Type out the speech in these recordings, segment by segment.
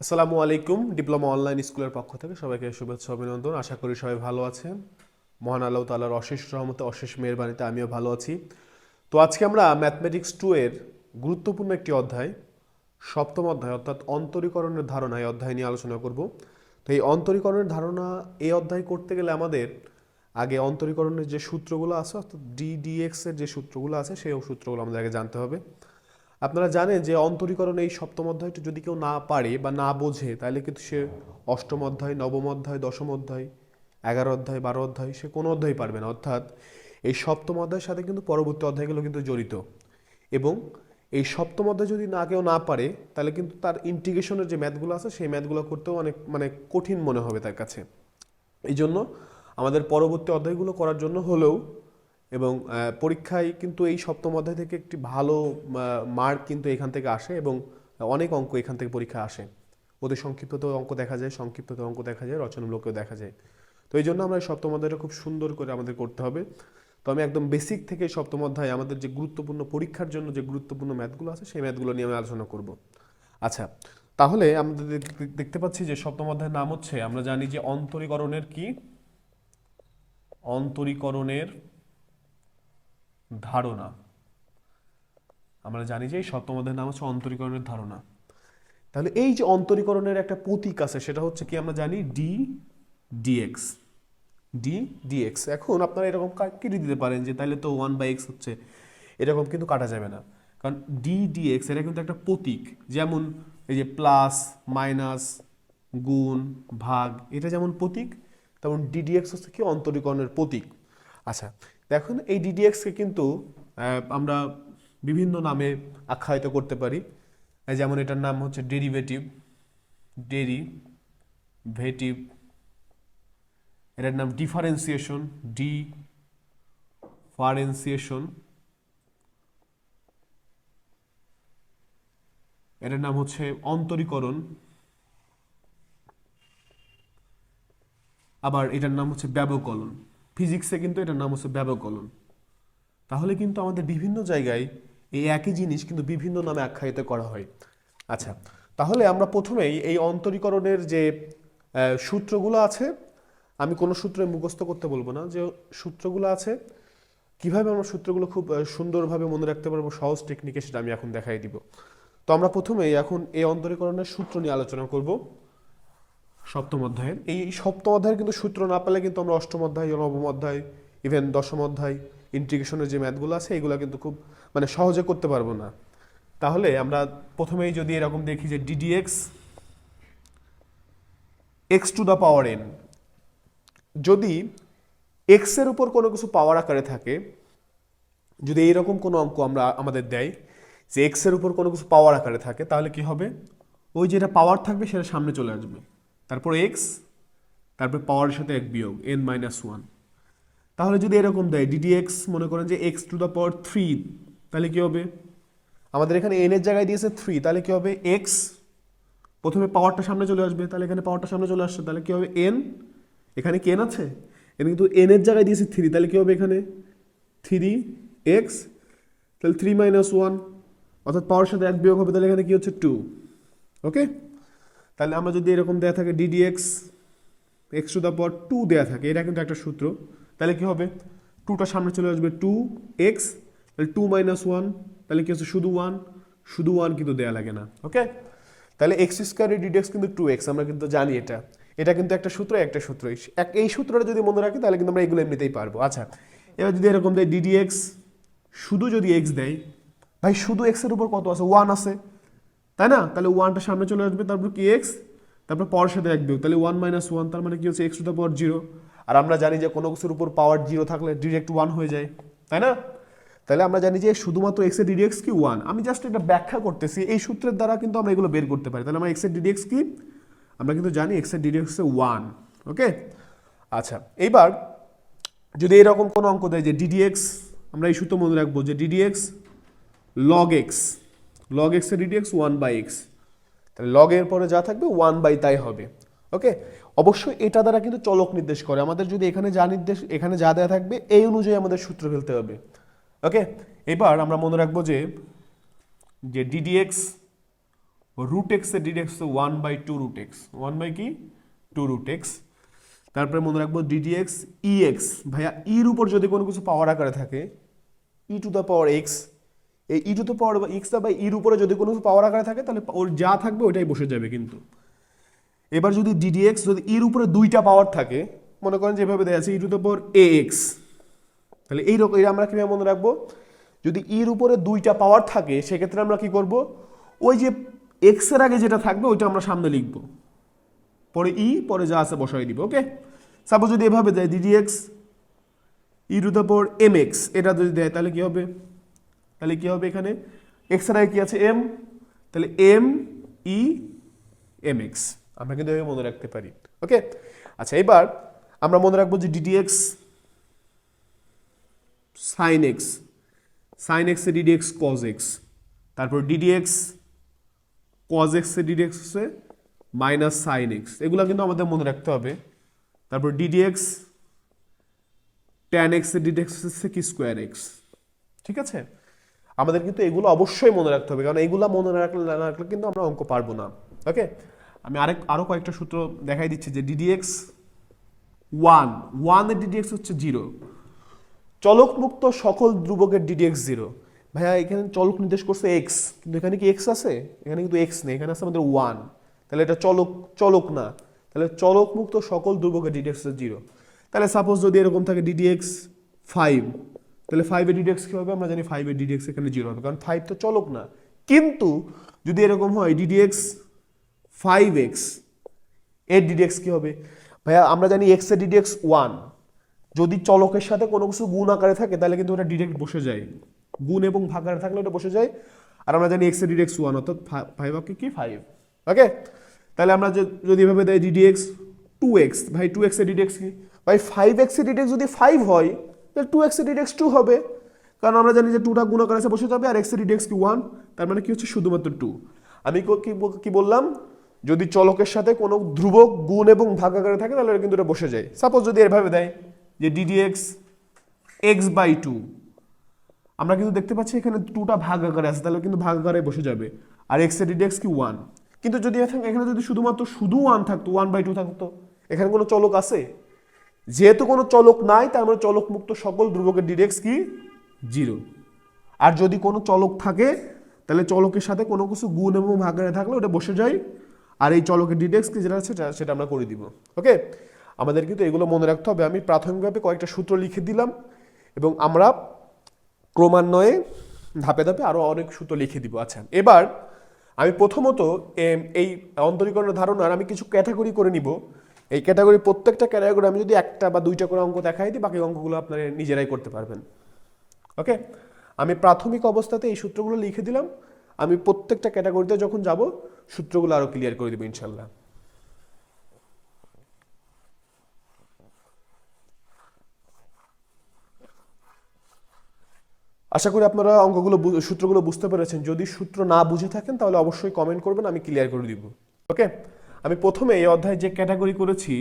আসসালামু আলাইকুম। Diploma online স্কুলের পক্ষ থেকে সবাইকে শুভেচ্ছা অভিনন্দন। আশা করি সবাই ভালো আছেন। মহান আল্লাহ তাআলার অশেষ রহমতে অশেষ মেহেরবানিতে আমিও ভালো আছি। তো আজকে আমরা ম্যাথমেটিক্স 2 এর গুরুত্বপূর্ণ একটি অধ্যায়, সপ্তম অধ্যায় অর্থাৎ অন্তরীকরণের ধারণা, এই অধ্যায় নিয়ে আলোচনা করব। তো এই অন্তরীকরণের ধারণা এই অধ্যায় করতে গেলে আমাদের আগে অন্তরীকরণের যে সূত্রগুলো আছে অর্থাৎ ডিডিএক্স এর যে সূত্রগুলো আছে সেই সূত্রগুলো আমাদের আগে জানতে হবে। আপনারা জানেন যে অন্তরীকরণ এই সপ্তম অধ্যায়টা যদি কেউ না পারে বা না বোঝে তাহলে কিন্তু সে অষ্টম অধ্যায়, নবম অধ্যায়, দশম অধ্যায়, 11 অধ্যায়, 12 অধ্যায় সে কোনো অধ্যায় পারবে না। অর্থাৎ এই সপ্তম অধ্যায়ের সাথে কিন্তু পরবর্তী অধ্যায়গুলো কিন্তু জড়িত। এবং এই সপ্তম অধ্যায় যদি কেউ না পারে তাহলে কিন্তু তার ইন্টিগ্রেশনের যে ম্যাথগুলো আছে সেই ম্যাথগুলো করতেও অনেক কঠিন মনে হবে তার কাছে। এই জন্য আমাদের পরবর্তী অধ্যায়গুলো করার জন্য হলেও এবং পরীক্ষায় কিন্তু এই সপ্তম অধ্যায় থেকে একটি ভালো মার্ক কিন্তু এখান থেকে আসে এবং অনেক অঙ্ক এখান থেকে পরীক্ষা আসে। ওদের সংক্ষিপ্ত অঙ্ক দেখা যায়, সংক্ষিপ্ত অঙ্ক দেখা যায়, রচনামূলকও দেখা যায়। তো এই জন্য আমরা এই সপ্তম অধ্যায়টা খুব সুন্দর করে আমাদের করতে হবে। তো আমি একদম বেসিক থেকে সপ্তম অধ্যায় আমাদের যে গুরুত্বপূর্ণ পরীক্ষার জন্য যে গুরুত্বপূর্ণ ম্যাথগুলো আছে সেই ম্যাথগুলো নিয়ে আমি আলোচনা করব। আচ্ছা, তাহলে আমাদের দেখতে পাচ্ছি যে সপ্তম অধ্যায়ের নাম হচ্ছে, আমরা জানি যে অন্তরীকরণের কি, অন্তরীকরণের ধারণা। আমরা জানি যে এই সপ্তম অধ্যায়ের নাম হচ্ছে অন্তরীকরণের ধারণা। তাহলে এই যে অন্তরীকরণের একটা প্রতীক আছে সেটা হচ্ছে কি, আমরা জানি ডি ডিএক্স। D dx. এখন আপনারা এরকম কেটে দিতে পারেন যে তাহলে তো 1/x হচ্ছে, এরকম কিন্তু কাটা যাবে না। কারণ ডি ডিএক্স এটা কিন্তু একটা প্রতীক। যেমন এই যে প্লাস, মাইনাস, গুণ, ভাগ, এটা যেমন প্রতীক, তেমন ডিডিএক্স হচ্ছে কি অন্তরীকরণের প্রতীক। আচ্ছা, দেখুন এই ডিডিএক্সকে কিন্তু আমরা বিভিন্ন নামে আখ্যায়িত করতে পারি। যেমন এটার নাম হচ্ছে ডেরিভেটিভ, ডেরিভেটিভ। এটার নাম ডিফারেন্সিয়েশন, ডিফারেন্সিয়েশন। এটার নাম হচ্ছে অন্তরীকরণ। আবার এটার নাম হচ্ছে ব্যবকলন। ফিজিক্সে কিন্তু এটার নাম হচ্ছে ব্যবকলন। তাহলে কিন্তু আমাদের বিভিন্ন জায়গায় এই একই জিনিস কিন্তু বিভিন্ন নামে আখ্যায়িত করা হয়। আচ্ছা, তাহলে আমরা প্রথমেই এই অন্তরীকরণের যে সূত্রগুলো আছে, আমি কোনো সূত্রে মুখস্থ করতে বলবো না, যে সূত্রগুলো আছে কিভাবে আমরা সূত্রগুলো খুব সুন্দরভাবে মনে রাখতে পারবো সহজ টেকনিকে, সেটা আমি এখন দেখাই দিব। তো আমরা প্রথমেই এখন এই অন্তরীকরণের সূত্র নিয়ে আলোচনা করব সপ্তম অধ্যায়ের। এই সপ্তম অধ্যায়ের কিন্তু সূত্র না পেলে কিন্তু আমরা অষ্টম অধ্যায়, নবম অধ্যায়, ইভেন দশম অধ্যায় ইন্টিগ্রেশনের যে ম্যাথগুলো আছে এগুলো কিন্তু খুব সহজে করতে পারবো না। তাহলে আমরা প্রথমেই যদি এরকম দেখি যে ddx x two the power N, যদি এক্স এর উপর কোনো কিছু পাওয়ার আকারে থাকে, যদি এইরকম কোনো অঙ্ক আমাদের দেয় যে এক্স এর উপর কোনো কিছু পাওয়ার আকারে থাকে, তাহলে কি হবে, ওই যেটা পাওয়ার থাকবে সেটা সামনে চলে আসবে, তারপর এক্স, তারপর পাওয়ারের সাথে এক বিয়োগ n-1। তাহলে যদি এরকম দেয় ডিডিএক্স, মনে করেন যে এক্স টু দ্য পাওয়ার 3, তাহলে কি হবে, আমাদের এখানে এন এর জায়গায় দিয়েছে 3, তাহলে কি হবে, এক্স প্রথমে পাওয়ারটা সামনে চলে আসবে, তাহলে এখানে পাওয়ারটা সামনে চলে আসছে, তাহলে কি হবে এন, এখানে কি এন আছে, এন কিন্তু এন এর জায়গায় দিয়েছে 3, তাহলে কি হবে এখানে 3x, তাহলে 3-1, অর্থাৎ পাওয়ার সাথে এক বিয়োগ হবে, তাহলে এখানে কি হচ্ছে 2। ওকে, তাহলে আমরা যদি এরকম দেয়া থাকে ডিডিএক্স এক্স টু দ্য পাওয়ার 2 দেয়া থাকে, এটা কিন্তু একটা সূত্র, তাহলে কি হবে 2টা সামনে চলে আসবে 2x, তাহলে 2-1, তাহলে কি হচ্ছে শুধু 1, শুধু 1 কিন্তু দেয়া লাগে না। ওকে, তাহলে এক্স স্কোয়ারের ডিডিএক্স কিন্তু 2x, আমরা কিন্তু জানি এটা, এটা কিন্তু একটা সূত্র, একটা সূত্র। এই সূত্রটা যদি মনে রাখি তাহলে কিন্তু আমরা এগুলো এমনিতেই পারবো। আচ্ছা, এবার যদি এরকম দেয় ডিডিএক্স শুধু যদি এক্স দেয়, ভাই শুধু এক্স এর উপর কত আছে, 1 আছে, তাই না, তাহলে 1টা সামনে চলে আসবে, তারপর কি এক্স, তারপর পাওয়ার সাথে এক বিয়োগ, তাহলে 1-1, তার মানে কি হচ্ছে এক্স টু দ্য পাওয়ার 0। আর আমরা জানি যে কোনো কিছুর উপর পাওয়ার 0 থাকলে ডিরেক্ট 1 হয়ে যায়, তাই না। তাহলে আমরা জানি যে শুধুমাত্র এক্স এর ডিডিএক্স কি 1। আমি জাস্ট এটা ব্যাখ্যা করতেছি, এই সূত্রের দ্বারা কিন্তু আমরা এগুলো বের করতে পারি। তাহলে আমরা এক্স এর ডিডিএক্স কি, আমরা কিন্তু জানি এক্স এর ডিডিএক্স 1। ওকে, আচ্ছা, এইবার যদি এরকম কোনো অঙ্ক দেয় যে ডিডিএক্স, আমরা এই সূত্র মনে রাখবো যে ddx log x, log x এর ডিডিএক্স 1/x, তাহলে লগ এর পরে যা থাকবে 1/, তাই হবে। ওকে, অবশ্যই এটা দ্বারা কিন্তু চলক নির্দেশ করে, আমাদের যদি এখানে যা নির্দেশ, এখানে যা দেওয়া থাকবে এই অনুযায়ী আমাদের সূত্র ফেলতে হবে। ওকে, এবার আমরা মনে রাখবো যে ডিডিএক্স রুট এক্স এর ডিডিএক্স 1/2 রুট এক্স, 1 বাই কি 2 রুট এক্স। তারপরে মনে রাখবো ডিডিএক্স ই এক্স, ভাইয়া ইর উপর যদি কোনো কিছু পাওয়ার আকারে থাকে ই টু দ্য পাওয়ার এক্স, এই ই টু দ্য পাওয়ার এক্স বা ইর উপরে যদি কোনো কিছু পাওয়ার আকারে থাকে তাহলে ওর যা থাকবে ওইটাই বসে যাবে। কিন্তু এবার যদি ডিডিএক্স যদি ইর উপরে দুইটা পাওয়ার থাকে, মনে করেন যেভাবে দেওয়া আছে ই টু দ্য পাওয়ার এ এক্স, তাহলে এইরকম আমরা কিভাবে মনে রাখবো, যদি ইর উপরে দুইটা পাওয়ার থাকে সেক্ষেত্রে আমরা কি করব, ওই যে এক্স এর আগে যেটা থাকবে ওইটা আমরা সামনে লিখবো, পরে ই পরে যা আছে বসাই দিব। ওকে, সাপোজ যদি এভাবে দেয় d dx e to the power m x, এটা যদি দেয় তাহলে কি হবে, তাহলে কি হবে এখানে এক্স এর আগে কি আছে এম, তাহলে এম ই এম এক্স আমরা কিন্তু এভাবে মনে রাখতে পারি। ওকে, আচ্ছা এবার আমরা মনে রাখবো যে d d x sine x, sine x এ ডিডিএক্স কজ এক্স, তারপর ডিডিএক্স কজ এক্স এ ডিডিএক্স হচ্ছে মাইনাস সাইন এক্স, এগুলো কিন্তু আমাদের মনে রাখতে হবে। তারপর ডিডিএক্স ট্যান এক্স এর ডিডিএক্স হচ্ছে কি স্কোয়ার এক্স। ঠিক আছে, আমাদের কিন্তু এগুলো অবশ্যই মনে রাখতে হবে, কারণ এগুলো মনে না রাখলে কিন্তু আমরা অঙ্ক পারবো না। ওকে, আমি আরো কয়েকটা সূত্র দেখাই দিচ্ছি যে ডিডিএক্স ওয়ান এর ডিডিএক্স হচ্ছে 0, চলক মুক্ত সকল ধ্রুবকের ডিডিএক্স 0। ভাইয়া এখানে চলক নির্দেশ করছে এক্স, কিন্তু এখানে কি এক্স আছে, এখানে কিন্তু এক্স নেই, এখানে আছে আমাদের 1, তাহলে এটা চলক না, তাহলে চলক মুক্ত সকল ধ্রুবকের ডিডিএক্স 0। তাহলে সাপোজ যদি এরকম থাকে ডিডিএক্স 5, তাহলে 5 এর ডিডিএক্স কি হবে, আমরা জানি 5 এর ডিডিএক্স এখানে 0 হবে, কারণ 5 তো চলক না। কিন্তু যদি এরকম হয় ডিডিএক্স 5x এর ডিডিএক্স কি হবে, ভাইয়া আমরা জানি x এর ডিডিএক্স 1, যদি চলকের সাথে কোনো কিছু গুণ আকারে থাকে তাহলে কিন্তু ওটা ডিরেক্ট বসে যায়, গুণ এবং ভাগ আকারে থাকলে ওটা বসে যায়। আর আমরা জানি x এর ডিডিএক্স 1, অর্থাৎ 5 কি 5। ওকে, তাহলে আমরা যদি এভাবে দেই ডিডিএক্স 2x, ভাই 2x এর ডিডিএক্স কি, ভাই 5x এর ডিডিএক্স যদি 5 হয় তাহলে 2x এর ডিডিএক্স 2 হবে, কারণ আমরা জানি যে 2টা গুণ আকারে বসে যাবে, আর x এর ডিডিএক্স কি 1, তার মানে কি হচ্ছে শুধুমাত্র 2। আমি কি বললাম, যদি চলকের সাথে কোনো ধ্রুবক গুণ এবং ভাগ আকারে থাকে তাহলে কিন্তু এটা বসে যায়। সাপোজ যদি এভাবে দেয় যে ডিডিএক্স x/2, আমরা কিন্তু দেখতে পাচ্ছি এখানে 2টা ভাগ আকারে আছে, তাহলে কিন্তু ভাগ আকারে বসে যাবে, আর x এর ডিডিএক্স কি 1। কিন্তু যদি এখানে যদি শুধু 1 থাকতো, 1/2 থাকতো, এখানে কোনো চলক আছে, যেহেতু কোনো চলক নাই তার মানে চলক মুক্ত সকল ধ্রুবকের ডিডিএক্স কি 0। আর যদি কোনো চলক থাকে তাহলে চলকের সাথে কোনো কিছু গুণ এবং ভাগ আকারে থাকলে ওটা বসে যায়, আর এই চলকের ডিডিএক্স কি যেটা আছে সেটা আমরা করে দিব। ওকে, আমাদের কিন্তু এগুলো মনে রাখতে হবে। আমি প্রাথমিকভাবে কয়েকটা সূত্র লিখে দিলাম এবং আমরা ক্রমান্বয়ে ধাপে ধাপে আরো অনেক সূত্র লিখে দিব। আচ্ছা, এবার আমি প্রথমত এই অন্তরীকরণের ধারণার আমি কিছু ক্যাটাগরি করে নিব। এই ক্যাটাগরি প্রত্যেকটা ক্যাটাগরি আমি যদি একটা বা দুইটা করে অঙ্ক দেখাই দিই, বাকি অঙ্কগুলো আপনারা নিজেরাই করতে পারবেন। ওকে, আমি প্রাথমিক অবস্থাতে এই সূত্রগুলো লিখে দিলাম, আমি প্রত্যেকটা ক্যাটাগরিতে যখন যাব সূত্রগুলো আরো ক্লিয়ার করে দেবো ইনশাল্লাহ। আশা করি আপনারা সূত্রগুলো বুঝতে পেরেছেন। যদি সূত্র না বুঝে থাকেন তাহলে অবশ্যই কমেন্ট করবেন, আমি ক্লিয়ার করে দিব। ওকে, আমি প্রথমে এই অধ্যায়ে যে ক্যাটাগরি করেছি,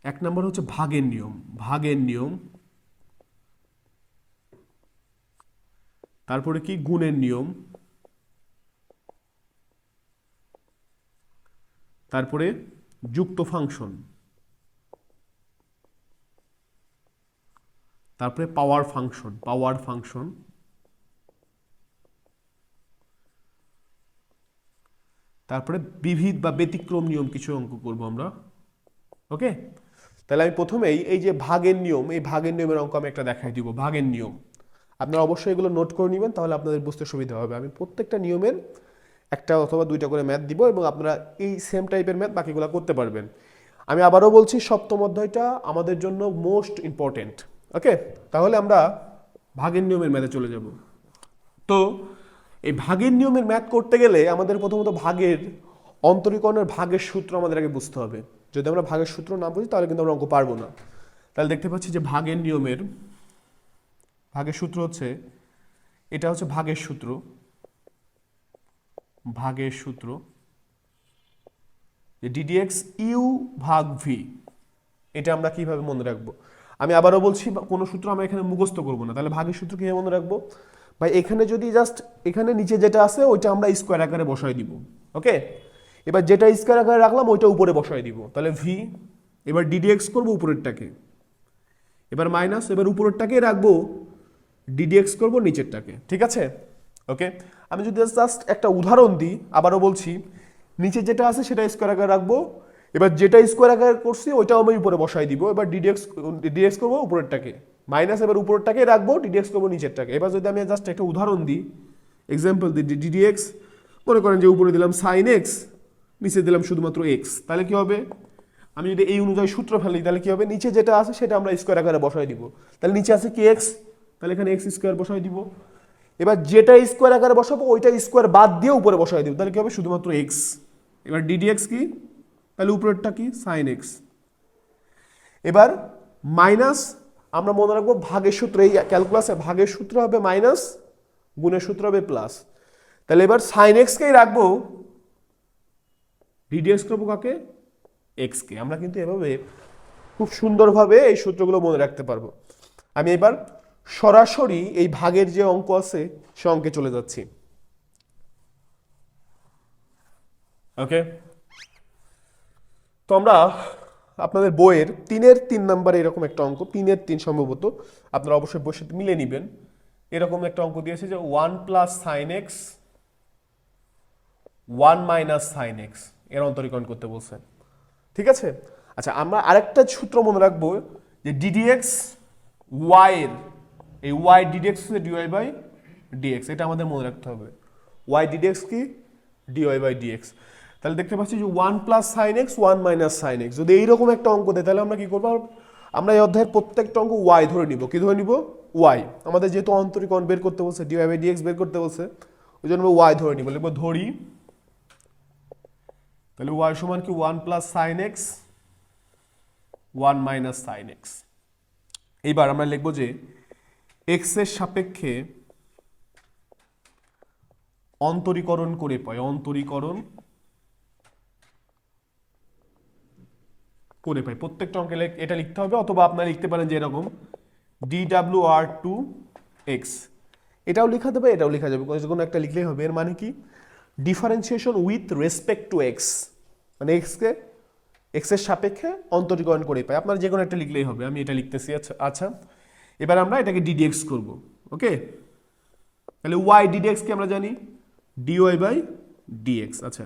এক নম্বর হচ্ছে ভাগের নিয়ম, তারপরে কি গুণের নিয়ম, তারপরে যুক্ত ফাংশন, তারপরে পাওয়ার ফাংশন, তারপরে বিবিধ বা ব্যতিক্রম নিয়ম কিছু অঙ্ক করব আমরা। ওকে, তাহলে আমি প্রথমেই এই যে ভাগের নিয়ম, এই ভাগের নিয়মের অঙ্ক আমি একটা দেখাই দিব। ভাগের নিয়ম আপনারা অবশ্যই এগুলো নোট করে নেবেন, তাহলে আপনাদের বুঝতে সুবিধা হবে। আমি প্রত্যেকটা নিয়মের একটা অথবা দুইটা করে ম্যাথ দিব এবং আপনারা এই সেম টাইপের ম্যাথ বাকিগুলো করতে পারবেন। আমি আবারও বলছি, সপ্তম অধ্যায়টা আমাদের জন্য মোস্ট ইম্পর্টেন্ট। ওকে, তাহলে আমরা ভাগের নিয়মের ম্যাথে চলে যাব। তো এই ভাগের নিয়মের ম্যাথ করতে গেলে আমাদের প্রথমত অন্তরীকরণের ভাগের সূত্র আমাদের আগে বুঝতে হবে। যদি আমরা ভাগের সূত্র না বুঝি তাহলে কিন্তু আমরা অঙ্ক পারবো না। তাহলে দেখতে পাচ্ছি যে ভাগের সূত্র হচ্ছে, এটা হচ্ছে ভাগের সূত্র যে ডিডিএক্স ইউ ভাগ ভি। এটা আমরা কিভাবে মনে রাখবো, আমি আবারও বলছি, কোনো সূত্র আমরা এখানে মুখস্থ করবো না। তাহলে ভাগের সূত্র কিভাবে মনে রাখবো, ভাই এখানে যদি জাস্ট এখানে নিচে যেটা আছে ওইটা আমরা স্কোয়ার আকারে বসাই দিব। ওকে, এবার যেটা স্কোয়ার আকারে রাখলাম ওইটা উপরে বসাই দিব, তাহলে ভি, এবার ডিডিএক্স করবো উপরেরটাকে, এবার মাইনাস, এবার উপরেরটাকে রাখবো, ডিডিএক্স করবো নিচেরটাকে। ঠিক আছে, ওকে। আমি যদি জাস্ট একটা উদাহরণ দিই, আবারও বলছি, নিচে যেটা আছে সেটা স্কোয়ার আকারে রাখবো, এবার যেটা স্কোয়ার আকারে করছি ওইটাও আমি উপরে বসাই দিব, এবার ডিডিএক্স করবো উপরেরটাকে, মাইনাস, এবার উপরেরটাকে রাখবো, ডিডিএক্স করবো নিচেরটাকে। এবার যদি আমি জাস্ট একটা উদাহরণ দিই, এক্সাম্পল দিই, ডিডিএক্স মনে করেন যে উপরে দিলাম সাইন এক্স, নিচে দিলাম শুধুমাত্র এক্স, তাহলে কি হবে, আমি যদি এই অনুযায়ী সূত্র ফেলি তাহলে কি হবে, নিচে যেটা আছে সেটা আমরা স্কোয়ার আকারে বসাই দিব, তাহলে নিচে আছে কি এক্স, তাহলে এখানে এক্স স্কোয়ার বসাই দিব, এবার যেটা স্কোয়ার আকারে বসাবো ওইটা স্কোয়ার বাদ দিয়ে উপরে বসাই দিব, তাহলে কি হবে, শুধুমাত্র এক্স। এবার ডিডিএক্স কি, তাহলে উপরেরটা কি, সাইন এক্স। এবার মাইনাস, আমরা মনে রাখবো ভাগের সূত্র, এই ক্যালকুলাসে ভাগের সূত্র হবে মাইনাস, গুণের সূত্র হবে প্লাস, তাহলে এবার সাইন এক্সকেই রাখবো, ডিডিএক্স করবো কাকে, এক্সকে। আমরা কিন্তু এভাবে খুব সুন্দরভাবে এই সূত্রগুলো মনে রাখতে পারবো। আমি এবার সরাসরি এই ভাগের যে অঙ্ক আছে সে অঙ্কে চলে যাচ্ছি। ওকে, তো আমরা আপনাদের বইয়ের 3-এর 3 নাম্বারে এরকম একটা অঙ্ক, 3-এর 3 সম্ভবত, আপনারা অবশ্যই বইয়ের সাথে মিলে নেবেন, এরকম একটা অঙ্ক দিয়েছে যে 1 plus sine x 1 minus sine x এর অন্তরীকরণ করতে বলছেন। ঠিক আছে, আচ্ছা আমরা আরেকটা সূত্র মনে রাখবো যে ডিডিএক্স ওয়াই এর, এই y d dx dy by dx, এটা আমাদের মনে রাখতে হবে। ওয়াই ডিডিএক্স কি, ডিওয়াই বাই ডিএক্স। তাহলে দেখতে পাচ্ছি যে 1 plus sine x 1 minus sine x, যদি এইরকম একটা অঙ্ক দেয় তাহলে আমরা কি করবো, আমরা এই অধ্যায়ের প্রত্যেকটা অঙ্ক ওয়াই ধরে নিব। কি ধরে নিব, ওয়াই, আমাদের যেহেতু অন্তরীকরণ বের করতে বলছে, ডিওয়াই বাই ডিএক্স বের করতে বলছে, ওই জন্য ওয়াই ধরে নিব, লিখবো ধরি, তাহলে ওয়াই সমান কি 1 plus sine x 1 minus sine x. এইবার আমরা লিখবো যে এক্স এর সাপেক্ষে অন্তরীকরণ করে পাই, অন্তরীকরণ করে পাই, প্রত্যেকটা অঙ্কে এটা লিখতে হবে, অথবা আপনারা লিখতে পারেন যে এরকম DWR2x, এটাও লেখা যাবে, এটাও লেখা যাবে, কোনো একটা লিখলেই হবে। এর মানে কি, differentiation with respect to x, মানে এক্সকে এক্সের সাপেক্ষে অন্তরীকরণ করে পাই, আপনার যে কোনো একটা লিখলেই হবে, আমি এটা লিখতেছি। আচ্ছা এবার আমরা এটাকে ডিডিএক্স করব। ওকে, তাহলে ওয়াই ডিডিএক্সকে আমরা জানি ডিওয়াই বাই ডিএক্স। আচ্ছা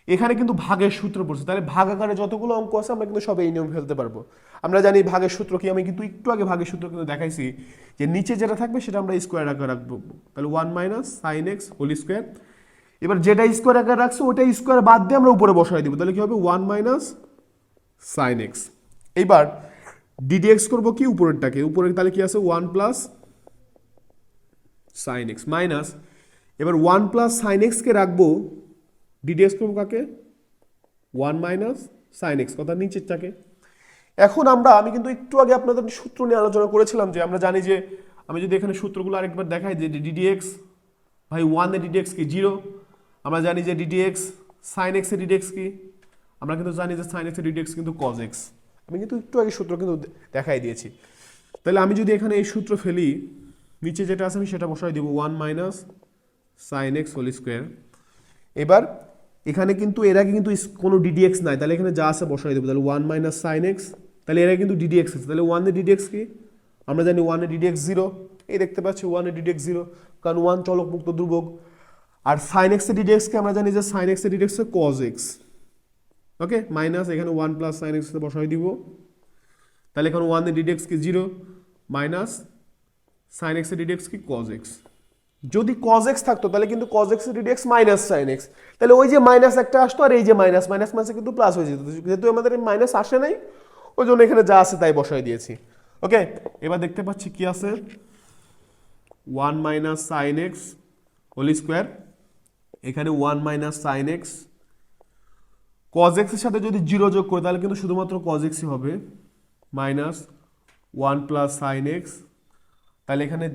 এখানে কিন্তু ভাগের সূত্র পড়ছে, তাহলে ভাগ আকারে যতগুলো অঙ্ক আছে আমরা কিন্তু সব এই নিয়ম ফেলতে পারবো। আমরা জানি ভাগের সূত্র কি, আমি কিন্তু একটু আগে ভাগের সূত্র কিন্তু দেখাইছি যে নিচে যেটা থাকবে সেটা আমরা স্কোয়ার আকারে রাখবো, তাহলে 1 minus sine x whole square, এবার যেটা স্কোয়ার আকারে রাখছে ওটা স্কোয়ার বাদ দিয়ে আমরা উপরে বসাই দিব, তাহলে কি হবে 1 মাইনাস সাইন এক্স। এইবার ডিডিএক্স করবো কি, উপরেরটাকে, উপরে তাহলে কি আছে 1 প্লাস সাইন এক্স মাইনাস, এবার 1 প্লাস সাইন এক্সকে রাখবো, ডিডিএক্স করবো কাকে, 1 মাইনাস সাইন এক্স, কথা নিচেরটাকে। এখন আমি কিন্তু একটু আগে আপনাদের সূত্র নিয়ে আলোচনা করেছিলাম যে আমরা জানি যে, আমি যদি এখানে সূত্রগুলো আরেকবার দেখাই যে ডিডিএক্স ভাই 1 এর ডিডিএক্স কি 0, আমরা জানি যে ডিডিএক্স সাইন এক্স এর ডিডিএক্স কি, আমরা কিন্তু জানি যে সাইন এক্স এর ডিডিএক্স কিন্তু কজ এক্স, আমি কিন্তু একটু আগে সূত্র কিন্তু দেখাই দিয়েছি। তাহলে আমি যদি এখানে এই সূত্র ফেলি, নিচে যেটা আছে আমি সেটা বসাই দিব 1 minus sine x whole square. এবার এখানে কিন্তু এর আগে কিন্তু কোনো ডিডিএক্স নাই, তাহলে এখানে যা আছে বসাই দেবো, তাহলে 1 মাইনাস সাইন এক্স, তাহলে এর আগে কিন্তু ডিডিএক্স আছে, তাহলে 1 এর ডিডিএক্স কি, আমরা জানি 1 এর ডিডিএক্স 0, এই দেখতে পাচ্ছি 1 এর ডিডিএক্স 0, কারণ 1 চলক মুক্ত ধ্রুবক। আর সাইন এক্স এর ডিডিএক্সকে আমরা জানি যে সাইন এক্স এর ডিডিএক্স কজ এক্স। ওকে, মাইনাস এখানে 1 প্লাস সাইন এক্স বসাই দিব, তাহলে এখন 1 এর ডিডিএক্স কি 0 মাইনাস সাইন এক্স এর ডিডিএক্স কি কজ এক্স। যদি cos x থাকতো তাহলে কিন্তু cos x এর ডিডিএক্স মাইনাস sin x, তাহলে ওই যে মাইনাস একটা আসতো আর এই যে মাইনাস মাইনাস মাইনাসে কিন্তু প্লাস হয়ে যেত, যেহেতু আমাদের মাইনাস আসে নাই ওই জন্য এখানে যা আছে তাই বসাই দিয়েছি। ওকে, এবার দেখতে পাচ্ছি কি আছে 1 minus sin x whole square, এখানে 1 minus sin x, cos x এর সাথে যদি 0 যোগ করি তাহলে কিন্তু শুধুমাত্র cos x ই হবে, মাইনাস 1 প্লাস sin x, তাহলে এখানে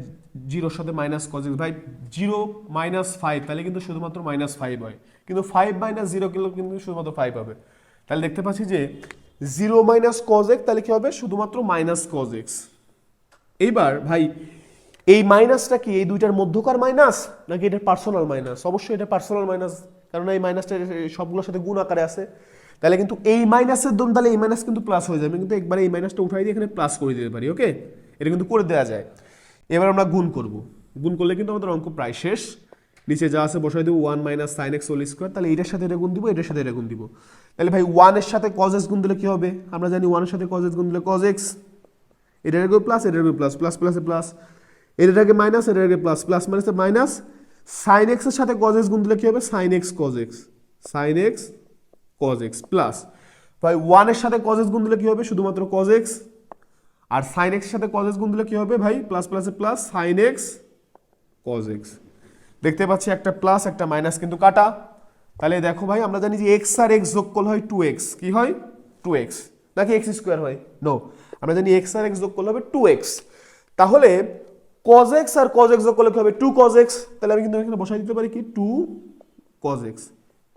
0 সাথে মাইনাস cos x, ভাই 0 মাইনাস 5 তাহলে কিন্তু শুধুমাত্র মাইনাস 5 হয়, কিন্তু 5 মাইনাস 0 কিন্তু শুধুমাত্র 5 হবে। তাহলে দেখতে পাচ্ছি যে 0 মাইনাস cos x তাহলে কি হবে, শুধুমাত্র মাইনাস cos x। এইবার ভাই এই মাইনাসটা কি এই দুইটার মধ্যকার মাইনাস নাকি এটা পার্সোনাল মাইনাস? অবশ্যই এটা পার্সোনাল মাইনাস, কারণ এই মাইনাসটা সবগুলোর সাথে গুণ আকারে আছে। তাহলে কিন্তু এই মাইনাসের দরুন তাহলে এই মাইনাস কিন্তু প্লাস হয়ে যাবে, কিন্তু একবারে এই মাইনাসটা উঠাই দিয়ে এখানে প্লাস করে দিতে পারি। ওকে, এটা কিন্তু করে দেওয়া যায়। এবার আমরা গুণ করব, গুণ করলে কিন্তু আমাদের অঙ্ক প্রায় শেষ। নিচে যা আছে বসাই দেবো 1 minus sine x whole square, তাহলে এটার সাথে এটা গুণ দিব, এটার সাথে এটা গুণ দিব। তাহলে ভাই 1 এর সাথে cos x গুণ দিলে কি হবে? আমরা জানি 1 এর সাথে cos x গুণ দিলে cos x, এটার আগে প্লাস, এটার আগে প্লাস, প্লাস প্লাসে প্লাস, এটার আগে মাইনাস, এটার আগে প্লাস, প্লাস মাইনাসে মাইনাস। সাইন এক্স এর সাথে cos x গুণ দিলে কি হবে? Sine x cos x, sine x cos x plus ভাই 1 এর সাথে cos x গুণ দিলে কি হবে? শুধুমাত্র cos x। আর সাইন এক্স এর সাথে cos x গুণ দিলে কি হবে ভাই? প্লাস প্লাসে plus, sine x cos x। দেখতে পাচ্ছি একটা প্লাস একটা মাইনাস কিন্তু কাটা। তাহলে দেখো ভাই, আমরা জানি যে এক্স আর এক্স যোগ করলে হয় 2x, কি হয়? 2x, নাকি এক্স স্কোয়ার হয়? নো, আমরা জানি এক্স আর এক্স যোগ করলে হবে 2x। তাহলে cos x আর cos x যোগ করলে কি হবে? 2 cos x। তাহলে আমি কিন্তু এখানে বসাই দিতে পারি কি 2 cos x,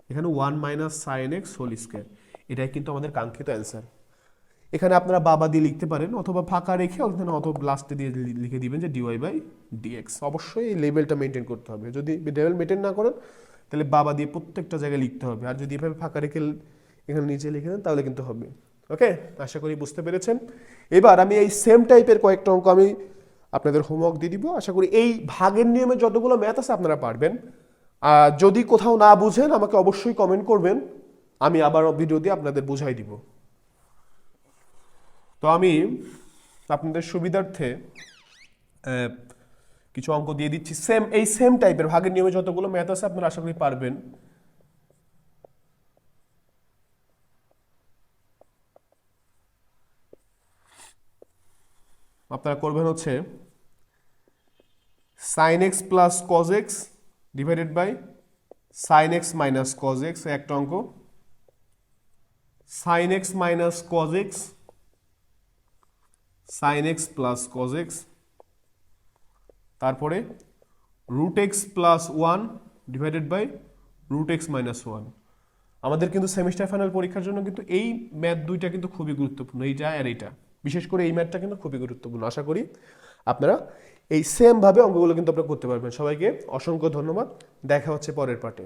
এখানে 1 minus sine x whole square. এটাই কিন্তু আমাদের কাঙ্ক্ষিত অ্যান্সার। এখানে আপনারা বাবা দিয়ে লিখতে পারেন, অথবা ফাঁকা রেখে অথবা লাস্টে দিয়ে লিখে দিবেন যে ডিওয়াই বাই ডিএক্স। অবশ্যই এই লেভেলটা মেনটেন করতে হবে। যদি লেভেল মেনটেন না করেন তাহলে বাবা দিয়ে প্রত্যেকটা জায়গায় লিখতে হবে, আর যদি এভাবে ফাঁকা রেখে এখানে নিচে লিখে দেন তাহলে কিন্তু হবে। ওকে, আশা করি বুঝতে পেরেছেন। এবার আমি এই সেম টাইপের কয়েকটা অঙ্ক আমি আপনাদের হোমওয়ার্ক দিয়ে দিব। আশা করি এই ভাগের নিয়মে যতগুলো ম্যাথ আছে আপনারা পারবেন। আর যদি কোথাও না বুঝেন আমাকে অবশ্যই কমেন্ট করবেন, আমি আবার ভিডিও দিয়ে আপনাদের বুঝাই দিব। তো আমি আপনাদের সুবিধার্থে কিছু অঙ্ক দিয়ে দিচ্ছি এই সেম টাইপের ভাগের নিয়মে যতগুলো ম্যাথ আছে আপনারা আশা করি পারবেন। আপনারা করবেন হচ্ছে sine x plus cos x divided by sine x minus cos x, একটা অঙ্ক। Sine x minus cos x, sine x plus cos x, তারপরে root x plus 1 divided by root x minus 1। আমাদের কিন্তু সেমিস্টার ফাইনাল পরীক্ষার জন্য কিন্তু এই math দুইটা কিন্তু খুবই গুরুত্বপূর্ণ, এইটা আর এইটা, বিশেষ করে এই ম্যাথটা কিন্তু খুবই গুরুত্বপূর্ণ। আশা করি আপনারা এই সেম ভাবে অঙ্কগুলো কিন্তু আপনারা করতে পারবেন। সবাইকে অসংখ্য ধন্যবাদ, দেখা হচ্ছে পরের পার্টে।